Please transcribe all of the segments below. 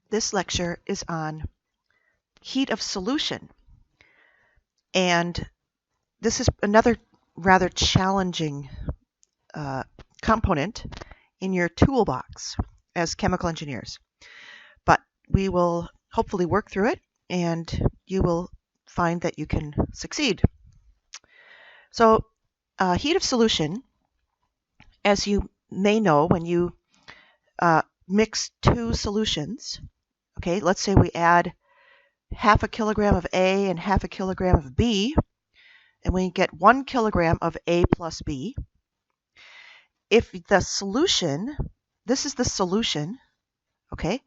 This lecture is on heat of solution, and this is another rather challenging component in your toolbox as chemical engineers. But we will hopefully work through it, and you will find that you can succeed. So heat of solution, as you may know, when you mix two solutions, okay, let's say we add half a kilogram of A and half a kilogram of B, and we get 1 kilogram of A plus B. If the solution, this is the solution, okay,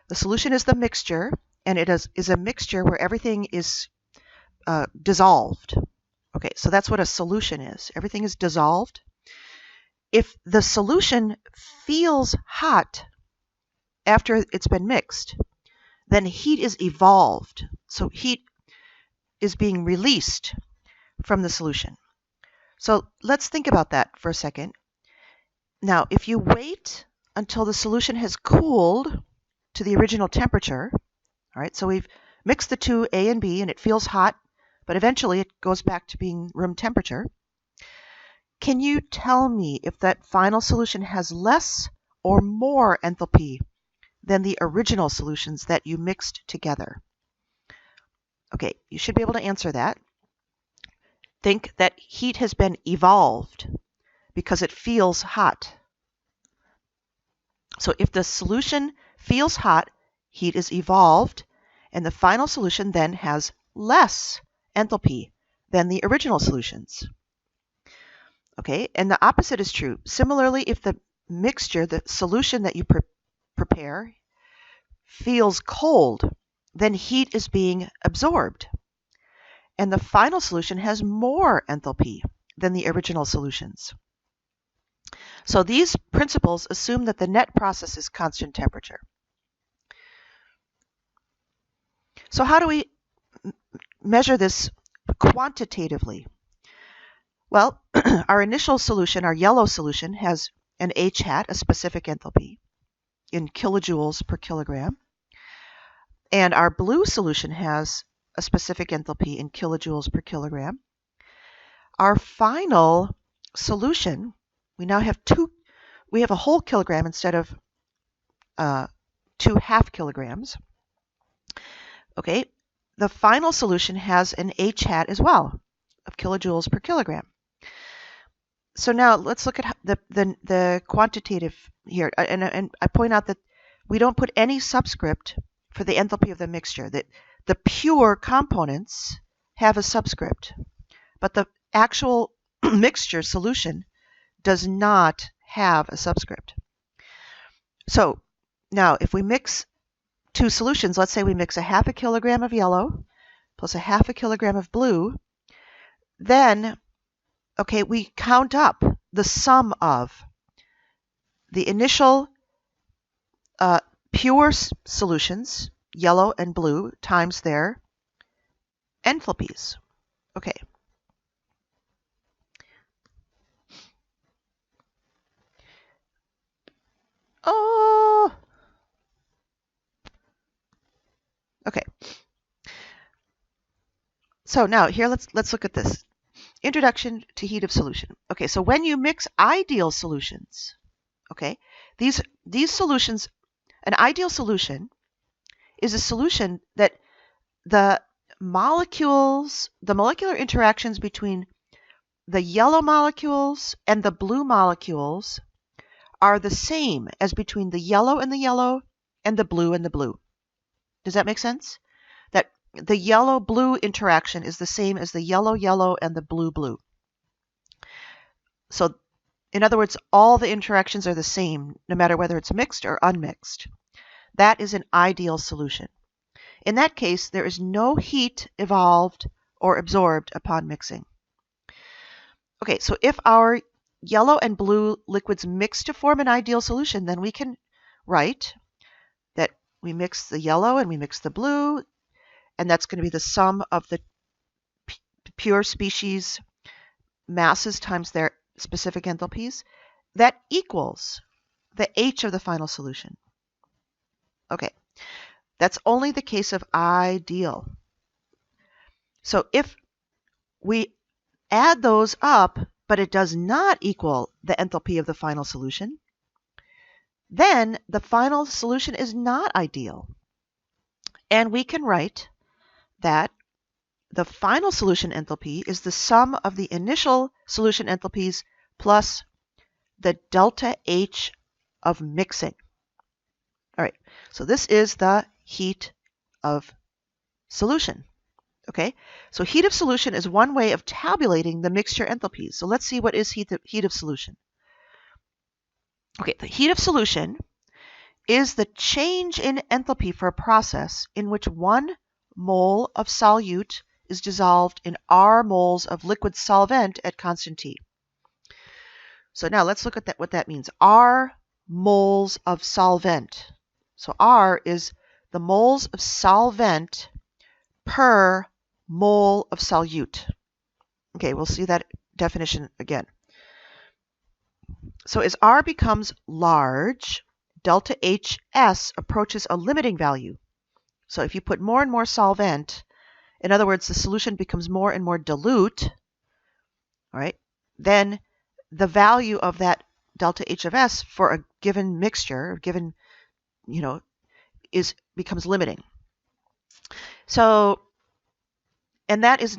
the solution is the mixture, and it is a mixture where everything is dissolved. Okay, so that's what a solution is. Everything is dissolved. If the solution feels hot after it's been mixed, then heat is evolved. So heat is being released from the solution. So let's think about that for a second. Now, if you wait until the solution has cooled to the original temperature, all right, so we've mixed the two, A and B, and it feels hot, but eventually it goes back to being room temperature. Can you tell me if that final solution has less or more enthalpy than the original solutions that you mixed together? Okay, you should be able to answer that. Think that heat has been evolved because it feels hot. So if the solution feels hot, heat is evolved, and the final solution then has less enthalpy than the original solutions. Okay, and the opposite is true. Similarly, if the mixture, the solution that you prepare, feels cold, then heat is being absorbed, and the final solution has more enthalpy than the original solutions. So these principles assume that the net process is constant temperature. So how do we measure this quantitatively? Well, our initial solution, our yellow solution, has an H hat, a specific enthalpy, in kilojoules per kilogram. And our blue solution has a specific enthalpy in kilojoules per kilogram. Our final solution, we now have we have a whole kilogram instead of 2 half kilograms. Okay, the final solution has an H hat as well, of kilojoules per kilogram. So now let's look at the quantitative here, and I point out that we don't put any subscript for the enthalpy of the mixture. That the pure components have a subscript, but the actual mixture solution does not have a subscript. So now if we mix two solutions, let's say we mix a half a kilogram of yellow plus a half a kilogram of blue, then okay, we count up the sum of the initial pure solutions, yellow and blue, times their enthalpies. Okay. Oh. Okay. So now here let's look at this. Introduction to heat of solution. Okay, so when you mix ideal solutions, okay, these solutions, an ideal solution is a solution that the molecular interactions between the yellow molecules and the blue molecules are the same as between the yellow and the blue and the blue. Does that make sense? That the yellow-blue interaction is the same as the yellow-yellow and the blue-blue. So, in other words, all the interactions are the same, no matter whether it's mixed or unmixed. That is an ideal solution. In that case, there is no heat evolved or absorbed upon mixing. Okay, so if our yellow and blue liquids mix to form an ideal solution, then we can write that we mix the yellow and we mix the blue, and that's going to be the sum of the pure species masses times their specific enthalpies. That equals the H of the final solution. Okay, That's only the case of ideal. So if we add those up, but it does not equal the enthalpy of the final solution, then the final solution is not ideal. And we can write that the final solution enthalpy is the sum of the initial solution enthalpies plus the delta H of mixing. All right, so this is the heat of solution. Okay, so heat of solution is one way of tabulating the mixture enthalpies. So let's see what is heat of solution. Okay, the heat of solution is the change in enthalpy for a process in which 1 mole of solute is dissolved in R moles of liquid solvent at constant T. So now let's look at what that means. R moles of solvent. So R is the moles of solvent per mole of solute. Okay, we'll see that definition again. So as R becomes large, delta HS approaches a limiting value. So if you put more and more solvent, in other words, the solution becomes more and more dilute, all right, then the value of that delta H of S for a given mixture, given, becomes limiting. So, and that is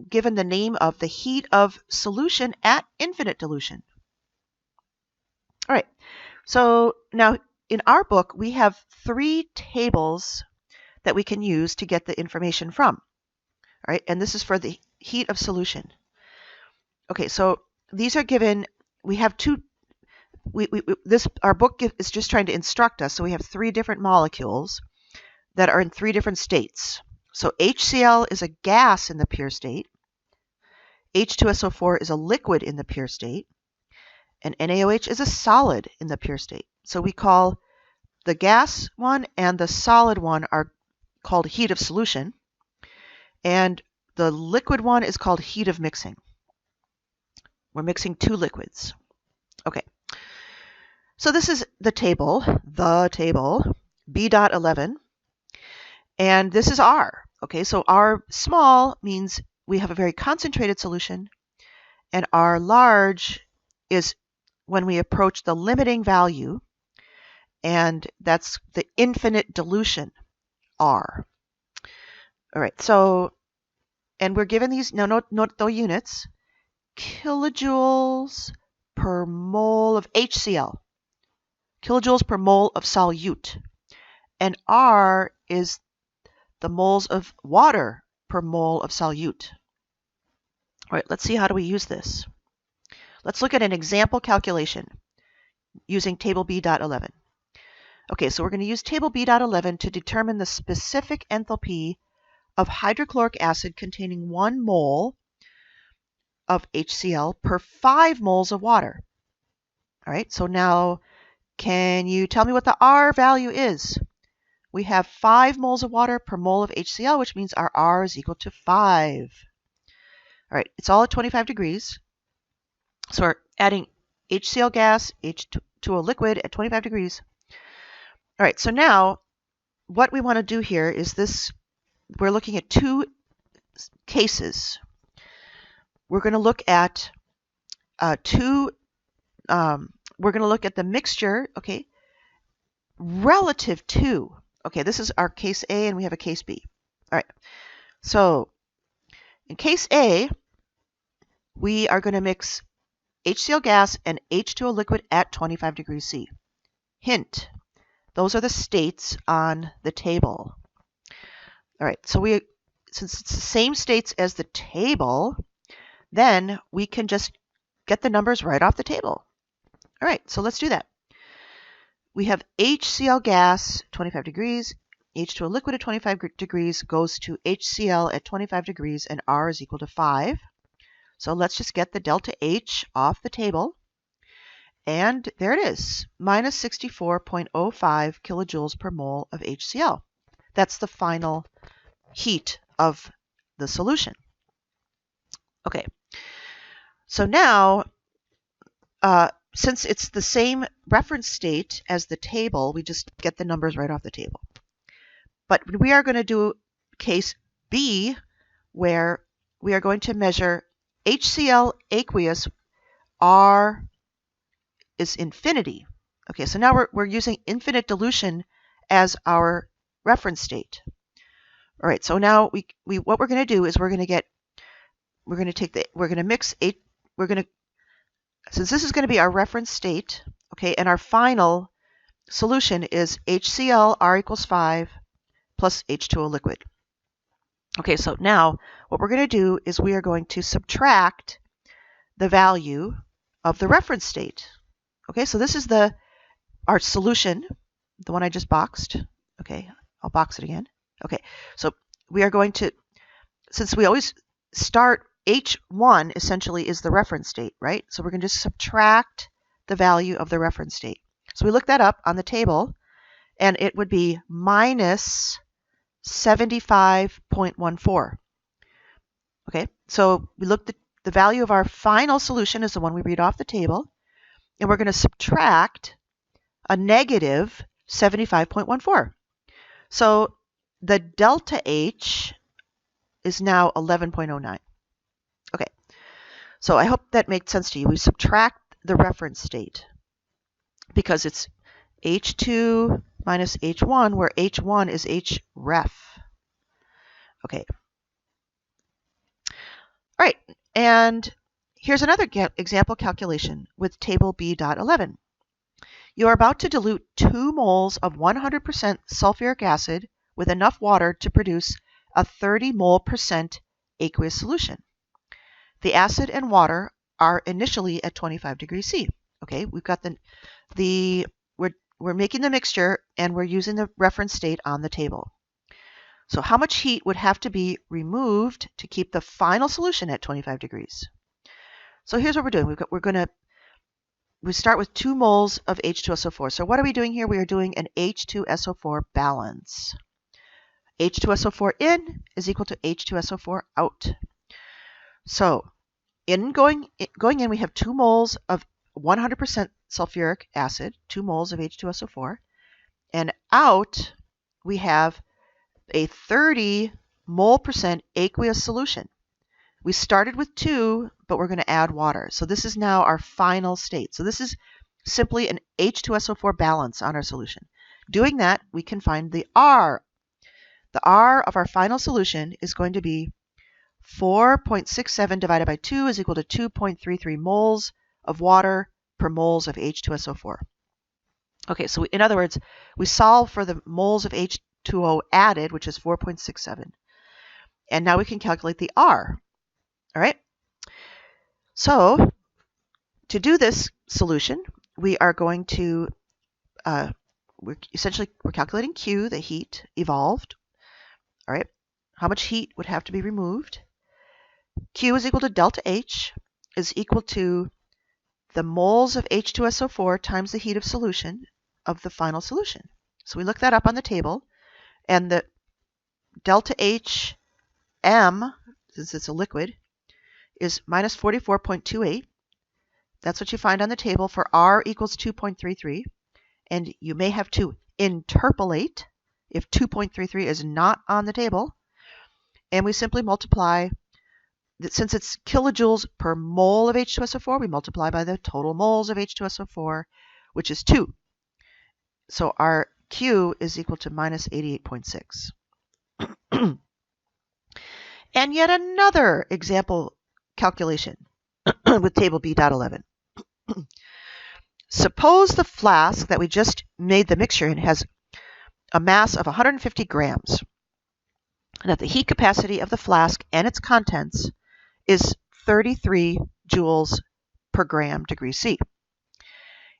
given the name of the heat of solution at infinite dilution. All right, so now in our book, we have 3 tables that we can use to get the information from. All right, and this is for the heat of solution. Okay, so these are given, we have 2, our book is just trying to instruct us, so we have 3 different molecules that are in 3 different states. So HCl is a gas in the pure state, H2SO4 is a liquid in the pure state, and NaOH is a solid in the pure state. So we call the gas one and the solid one are called heat of solution, and the liquid one is called heat of mixing. We're mixing 2 liquids. Okay, so this is the table B.11, and this is R. Okay, so R small means we have a very concentrated solution, and R large is when we approach the limiting value, and that's the infinite dilution, R. All right, so, and we're given these, now note the units, kilojoules per mole of HCl, kilojoules per mole of solute, and R is the moles of water per mole of solute. All right, let's see, how do we use this? Let's look at an example calculation using Table B.11. Okay, so we're going to use Table B.11 to determine the specific enthalpy of hydrochloric acid containing 1 mole of HCl per 5 moles of water. All right, so now can you tell me what the R value is? We have 5 moles of water per mole of HCl, which means our R is equal to 5. All right, it's all at 25 degrees. So we're adding HCl gas to a liquid at 25 degrees. All right, so now what we want to do here is this, we're looking at 2 cases. We're going to look at we're going to look at the mixture, okay, relative to, okay, this is our case A and we have a case B. All right, so in case A, we are going to mix HCl gas and H2O liquid at 25 degrees C. Hint, those are the states on the table. All right, so since it's the same states as the table, then we can just get the numbers right off the table. All right, so let's do that. We have HCl gas, 25 degrees, H2O liquid at 25 degrees goes to HCl at 25 degrees, and R is equal to 5. So let's just get the delta H off the table. And there it is, minus 64.05 kilojoules per mole of HCl. That's the final heat of the solution. Okay, so now, since it's the same reference state as the table, we just get the numbers right off the table. But we are going to do case B, where we are going to measure HCl aqueous R is infinity. Okay, so now we're using infinite dilution as our reference state. All right, so now what we're going to do is we're going to mix since this is going to be our reference state, okay, and our final solution is HCl R equals 5 plus H2O liquid. Okay, so now what we're going to do is we are going to subtract the value of the reference state. Okay, so this is our solution, the one I just boxed. Okay, I'll box it again. Okay, so we are going to, since we always start, H1 essentially is the reference state, right? So we're going to subtract the value of the reference state. So we look that up on the table, and it would be minus 75.14. Okay, so we looked at the value of our final solution is the one we read off the table, and we're going to subtract a negative 75.14. So the delta H is now 11.09. Okay, so I hope that makes sense to you. We subtract the reference state because it's H2 minus H1, where H1 is Href. Okay. All right, and here's another example calculation with Table B.11. You are about to dilute 2 moles of 100% sulfuric acid with enough water to produce a 30 mole percent aqueous solution. The acid and water are initially at 25 degrees C. Okay, we've got we're making the mixture and we're using the reference state on the table. So how much heat would have to be removed to keep the final solution at 25 degrees? So here's what we're doing. We start with 2 moles of H2SO4. So what are we doing here? We are doing an H2SO4 balance. H2SO4 in is equal to H2SO4 out. So going in, we have 2 moles of 100% sulfuric acid, 2 moles of H2SO4, and out we have a 30 mole percent aqueous solution. We started with 2, but we're going to add water. So this is now our final state. So this is simply an H2SO4 balance on our solution. Doing that, we can find the R. The R of our final solution is going to be 4.67 divided by 2 is equal to 2.33 moles of water per moles of H2SO4. Okay, so in other words, we solve for the moles of H2O added, which is 4.67. And now we can calculate the R. All right. So to do this solution, we are going to, we're calculating Q, the heat evolved. All right. How much heat would have to be removed? Q is equal to delta H is equal to the moles of H2SO4 times the heat of solution of the final solution. So we look that up on the table, and the delta H M, since it's a liquid, is minus 44.28. That's what you find on the table for R equals 2.33. And you may have to interpolate if 2.33 is not on the table. And we simply multiply, since it's kilojoules per mole of H2SO4, we multiply by the total moles of H2SO4, which is 2. So our Q is equal to minus 88.6. And yet another example calculation with Table B.11. Suppose the flask that we just made the mixture in has a mass of 150 grams, and that the heat capacity of the flask and its contents is 33 joules per gram degree C.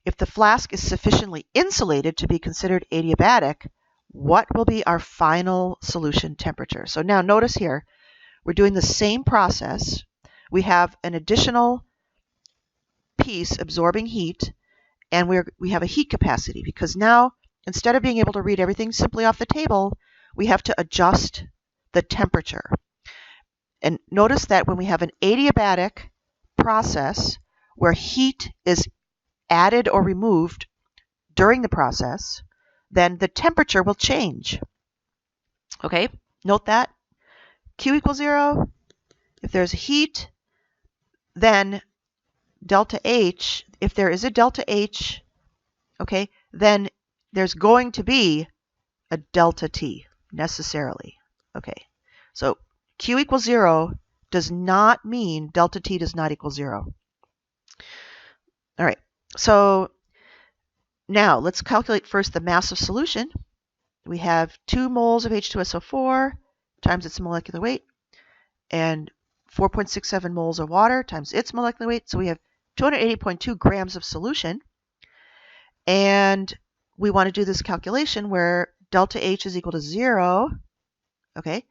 If the flask is sufficiently insulated to be considered adiabatic, what will be our final solution temperature? So now notice here, we're doing the same process. We have an additional piece absorbing heat, and we have a heat capacity, because now instead of being able to read everything simply off the table, we have to adjust the temperature. And notice that when we have an adiabatic process where heat is added or removed during the process, then the temperature will change. Okay, note that. Q equals 0. If there's heat, then delta H, if there is a delta H, okay, then there's going to be a delta T necessarily. Okay, so Q equals 0 does not mean delta T does not equal 0. All right, so now let's calculate first the mass of solution. We have 2 moles of H2SO4 times its molecular weight and 4.67 moles of water times its molecular weight. So we have 280.2 grams of solution. And we want to do this calculation where delta H is equal to 0. Okay,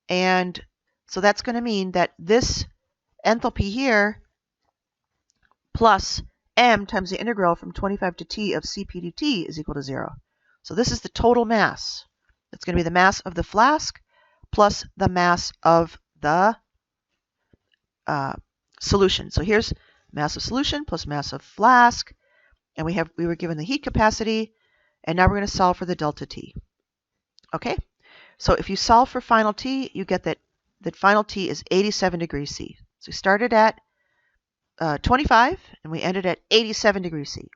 and so that's going to mean that this enthalpy here plus m times the integral from 25 to t of Cp dt is equal to 0. So this is the total mass. It's going to be the mass of the flask plus the mass of the solution. So here's mass of solution plus mass of flask, and we were given the heat capacity, and now we're going to solve for the delta T. Okay, so if you solve for final T, you get that final T is 87 degrees C. So we started at 25 and we ended at 87 degrees C.